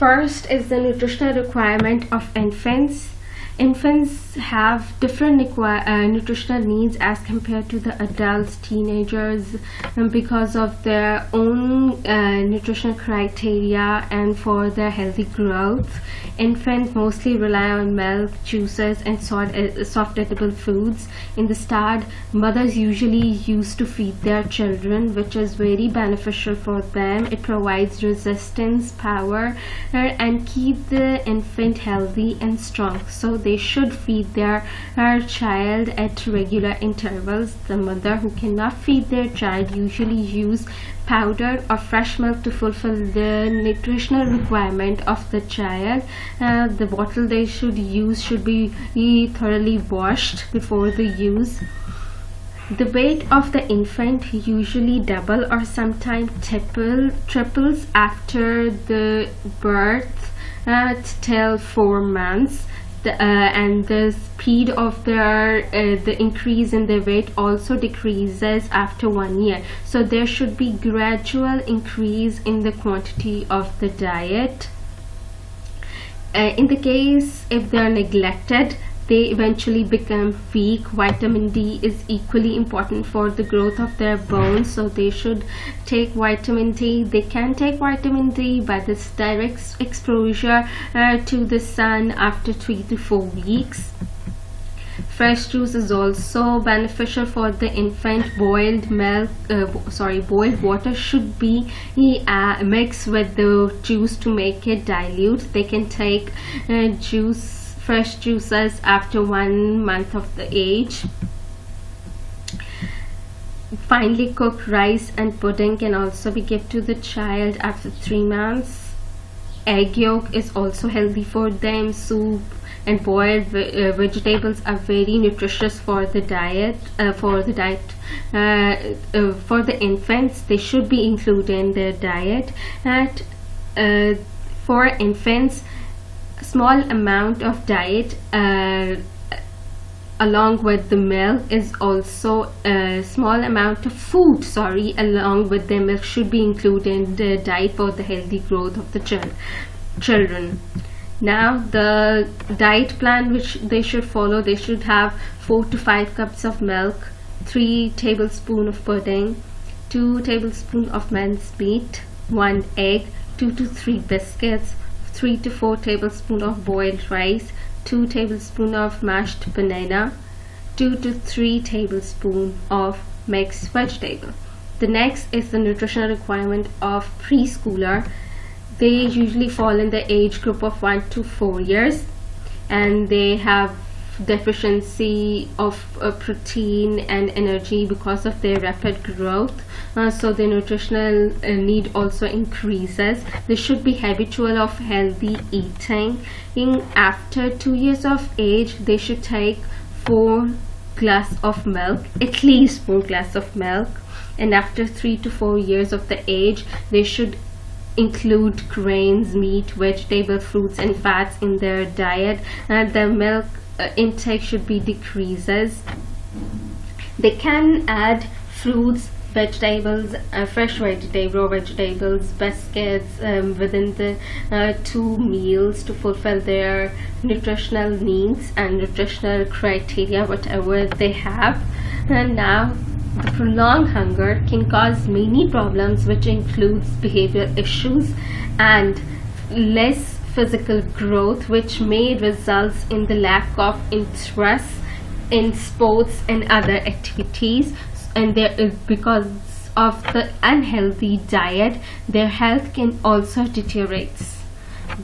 First is the nutritional requirement of infants. Infants have different nutritional needs as compared to the adults, teenagers, because of their own nutritional criteria and for their healthy growth. Infants mostly rely on milk, juices, and soft edible foods. In the start, mothers usually used to feed their children, which is very beneficial for them. It provides resistance, power, and keep the infant healthy and strong. So they should feed their child at regular intervals. The mother who cannot feed their child usually use powdered or fresh milk to fulfill the nutritional requirement of the child. The bottle they should use should be thoroughly washed before the use. The weight of the infant usually double or sometimes triples after the birth till 4 months. And the speed of the increase in their weight also decreases after 1 year. So there should be gradual increase in the quantity of the diet. In the case if they are neglected, they eventually become weak. Vitamin D is equally important for the growth of their bones, so they should take vitamin D. They can take vitamin D by this direct exposure to the sun after 3 to 4 weeks. Fresh juice is also beneficial for the infant. Boiled water should be mixed with the juice to make it dilute. They can take fresh juices after 1 month of the age. Finely cooked rice and pudding can also be given to the child after 3 months. Egg yolk is also healthy for them. Soup and boiled vegetables are very nutritious for the diet. For the infants, they should be included in their diet. And for infants, small amount of diet along with the milk is also a small amount of food along with the milk should be included in the diet for the healthy growth of the children. Now the diet plan which they should follow, they should have 4 to 5 cups of milk, 3 tablespoons of pudding, 2 tablespoons of minced meat, 1 egg, 2 to 3 biscuits, 3 to 4 tablespoons of boiled rice, 2 tablespoons of mashed banana, 2 to 3 tablespoons of mixed vegetable. The next is the nutritional requirement of preschooler. They usually fall in the age group of 1 to 4 years, and they have deficiency of protein and energy because of their rapid growth, so their nutritional need also increases. They should be habitual of healthy eating. After 2 years of age, they should take 4 glasses of milk, at least 4 glasses of milk, and after 3 to 4 years of the age, they should include grains, meat, vegetable, fruits and fats in their diet. The milk intake should be decreases. They can add fruits, vegetables, fresh vegetable, raw vegetables, biscuits within the 2 meals to fulfill their nutritional needs and nutritional criteria, whatever they have. And now the prolonged hunger can cause many problems, which includes behavioral issues and less physical growth, which may result in the lack of interest in sports and other activities. And because of the unhealthy diet, their health can also deteriorate.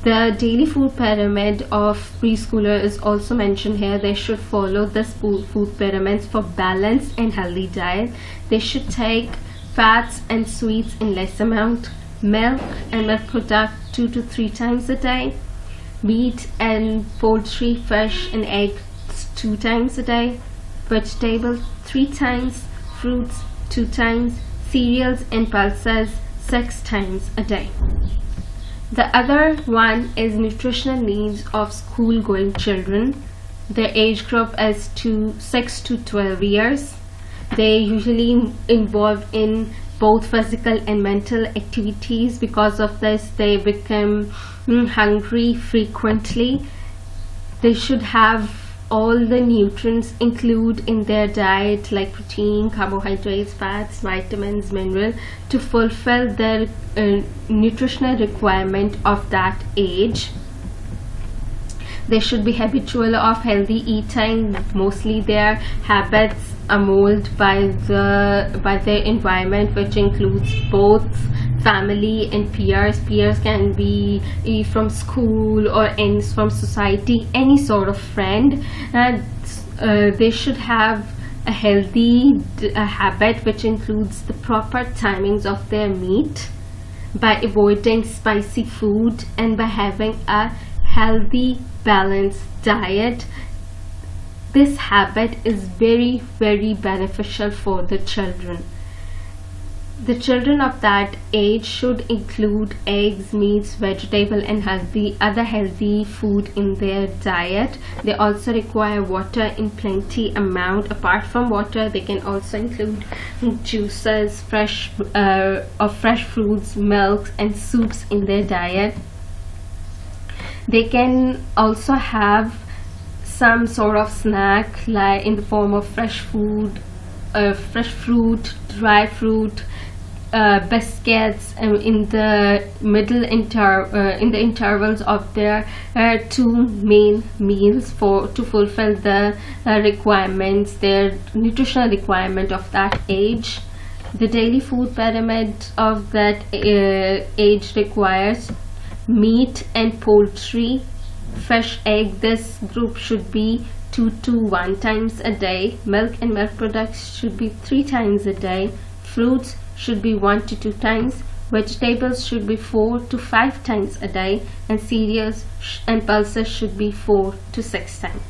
The daily food pyramid of preschooler is also mentioned here. They should follow the food pyramids for balanced and healthy diet. They should take fats and sweets in less amount, milk and milk product 2 to 3 times a day, meat and poultry, fish and eggs 2 times a day, vegetables 3 times, fruits 2 times, cereals and pulses 6 times a day. The other one is nutritional needs of school-going children. Their age group is 6 to 12 years. They usually involved in both physical and mental activities. Because of this, they become hungry frequently. They should have all the nutrients include in their diet, like protein, carbohydrates, fats, vitamins, mineral, to fulfill their nutritional requirement of that age. They should be habitual of healthy eating. Mostly their habits are molded by their environment, which includes both family and peers. Peers can be from school or from society, any sort of friend. They should have a healthy habit, which includes the proper timings of their meat, by avoiding spicy food and by having a healthy, balanced diet. This habit is very, very beneficial for the children. The children of that age should include eggs, meats, vegetable and other healthy food in their diet. They also require water in plenty amount. Apart from water, they can also include juices, fresh fruits, milks and soups in their diet. They can also have some sort of snack, like in the form of fresh fruit, dry fruit, biscuits, in the in the intervals of their two main meals, to fulfill the requirements, their nutritional requirement of that age. The daily food pyramid of that age requires meat and poultry, fresh egg. This group should be 2 to 1 times a day. Milk and milk products should be 3 times a day. Fruits should be 1 to 2 times. Vegetables should be 4 to 5 times a day, and cereals and pulses should be 4 to 6 times.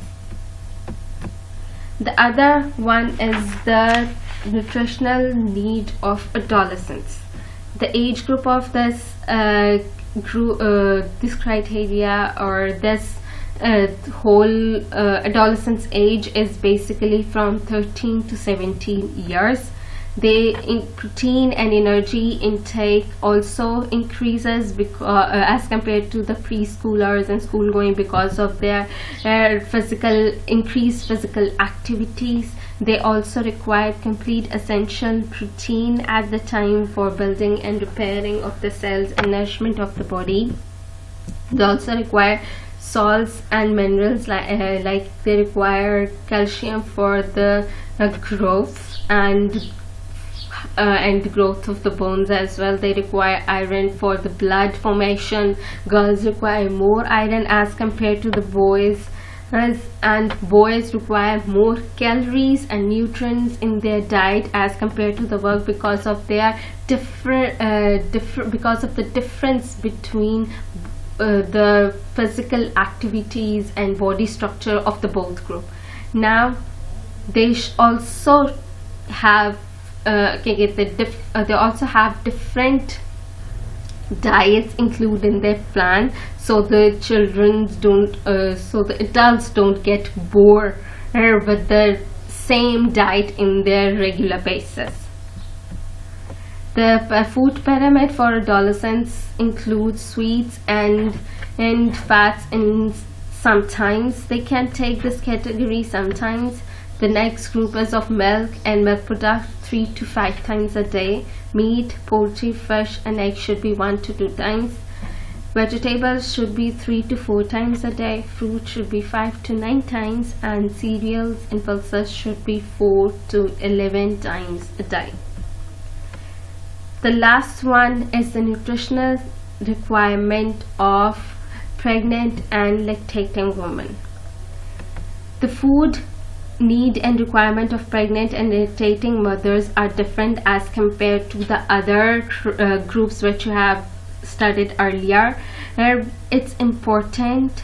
The other one is the nutritional need of adolescents. The age group of this this criteria, or this whole adolescence age, is basically from 13 to 17 years. Protein and energy intake also increases as compared to the preschoolers and school going, because of their increased physical activities. They also require complete essential protein at the time for building and repairing of the cells and nourishment of the body. They also require salts and minerals, like they require calcium for the growth and the growth of the bones as well. They require iron for the blood formation. Girls require more iron as compared to the boys, and boys require more calories and nutrients in their diet as compared to the work, because of their because of the difference between the physical activities and body structure of the both group. Now they also have they also have different diets included in their plan, so the adults don't get bored with the same diet in their regular basis. The food pyramid for adolescents includes sweets and fats, and sometimes they can take this category sometimes. The next group is of milk and milk products 3 to 5 times a day. Meat, poultry, fish and eggs should be 1 to 2 times. Vegetables should be 3 to 4 times a day. Fruit should be 5 to 9 times, and cereals and pulses should be 4 to 11 times a day. The last one is the nutritional requirement of pregnant and lactating women. The food need and requirement of pregnant and lactating mothers are different as compared to the other groups which you have studied earlier. It's important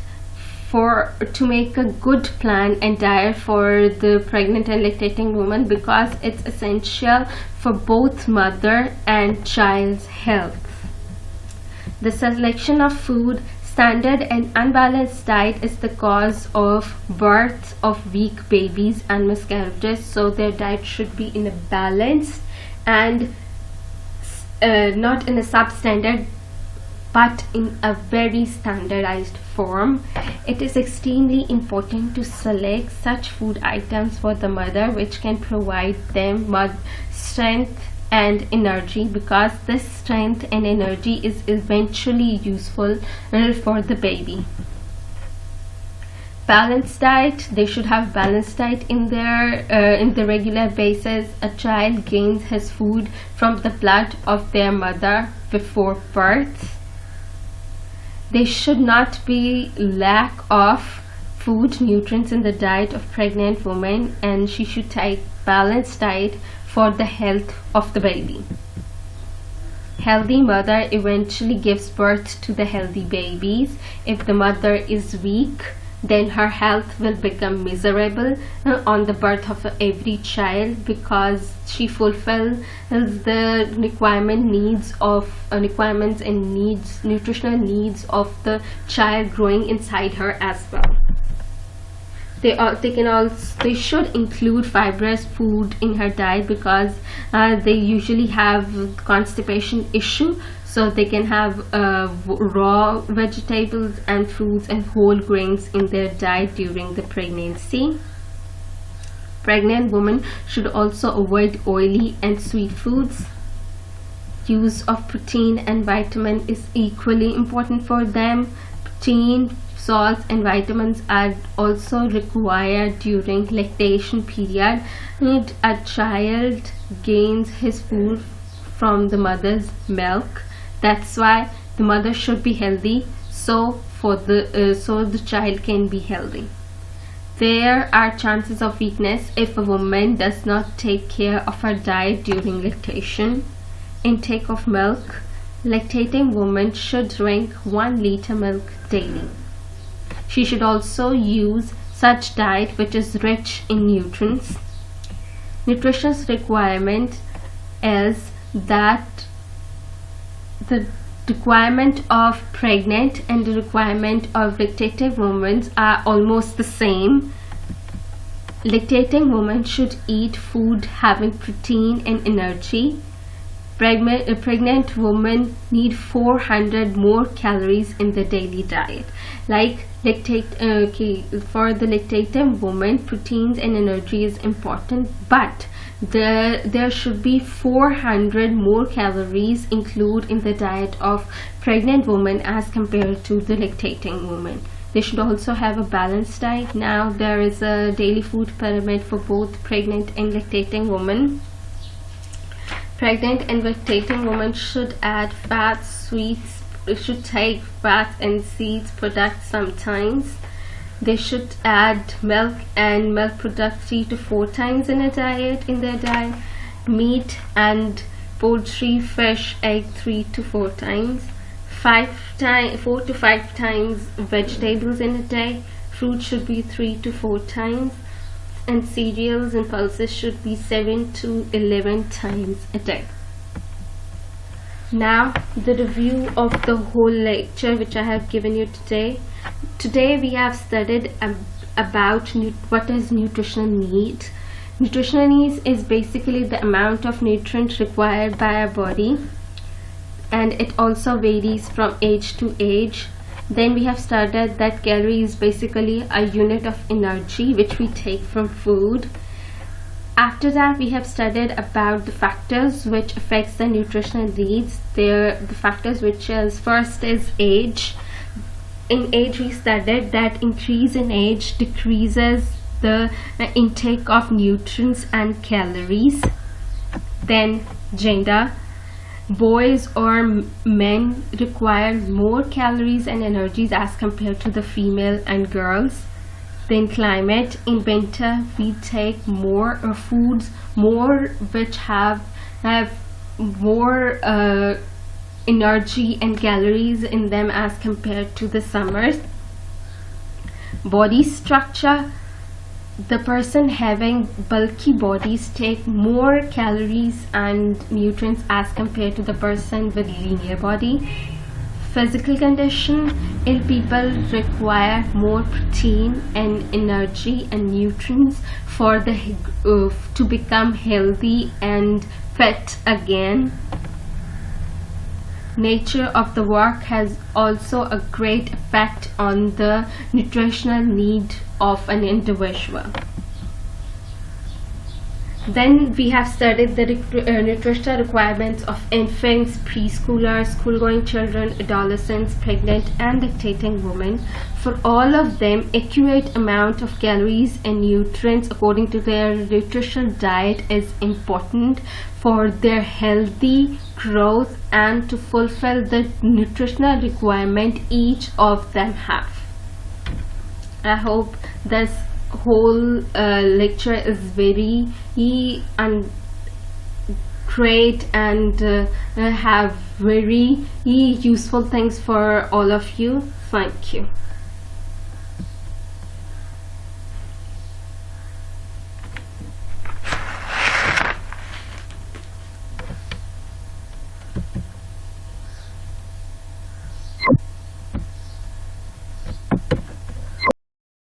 to make a good plan and diet for the pregnant and lactating woman, because it's essential for both mother and child's health. The selection of food, standard and unbalanced diet is the cause of birth of weak babies and miscarriages, so their diet should be in a balanced and not in a substandard but in a very standardized form. It is extremely important to select such food items for the mother which can provide them strength and energy, because this strength and energy is eventually useful for the baby. Balanced diet, they should have balanced diet in the regular basis. A child gains his food from the blood of their mother before birth. There should not be lack of food nutrients in the diet of pregnant women, and she should take balanced diet for the health of the baby. Healthy mother eventually gives birth to the healthy babies. If the mother is weak, then her health will become miserable on the birth of every child, because she fulfills the nutritional needs of the child growing inside her as well. They should include fibrous food in her diet, because they usually have constipation issue. So they can have raw vegetables and fruits and whole grains in their diet during the pregnancy. Pregnant women should also avoid oily and sweet foods. Use of protein and vitamin is equally important for them. Protein, salts and vitamins are also required during lactation period. And a child gains his food from the mother's milk. That's why the mother should be healthy, so the child can be healthy. There are chances of weakness if a woman does not take care of her diet during lactation. Intake of milk. Lactating woman should drink 1 liter milk daily. She should also use such diet which is rich in nutrients. Nutritious requirement is that the requirement of pregnant and the requirement of lactating women are almost the same. Lactating women should eat food having protein and energy. Pregnant women need 400 more calories in the daily diet. For the lactating woman, proteins and energy is important, but there should be 400 more calories included in the diet of pregnant women as compared to the lactating woman. They should also have a balanced diet. Now there is a daily food pyramid for both pregnant and lactating women. Pregnant and lactating women should add fats, sweets. They should take fats and seeds products sometimes. They should add milk and milk products 3 to 4 times in their diet. Meat and poultry, fish, egg 3 to 4 times. 4 to 5 times vegetables in a day. Fruit should be 3 to 4 times. And cereals and pulses should be 7 to 11 times a day. Now the review of the whole lecture which I have given you today. Today we have studied about what is nutritional need. Nutritional needs is basically the amount of nutrients required by our body, and it also varies from age to age. Then we have studied that calorie is basically a unit of energy which we take from food. After that, we have studied about the factors which affects the nutritional needs. The factors which is first is age. In age, we studied that increase in age decreases the intake of nutrients and calories. Then gender. Boys or men require more calories and energies as compared to the female and girls. Then climate. In winter we take more foods which have more energy and calories in them as compared to the summers. Body structure. The person having bulky bodies take more calories and nutrients as compared to the person with linear body. Physical condition. Ill people require more protein and energy and nutrients for to become healthy and fit again. nature of the work has also a great effect on the nutritional need of an individual. Then we have studied the nutritional requirements of infants, preschoolers, school-going children, adolescents, pregnant and lactating women. For all of them, accurate amount of calories and nutrients according to their nutritional diet is important for their healthy growth and to fulfill the nutritional requirement each of them have. I hope this whole lecture is very great and have very useful things for all of you. Thank you.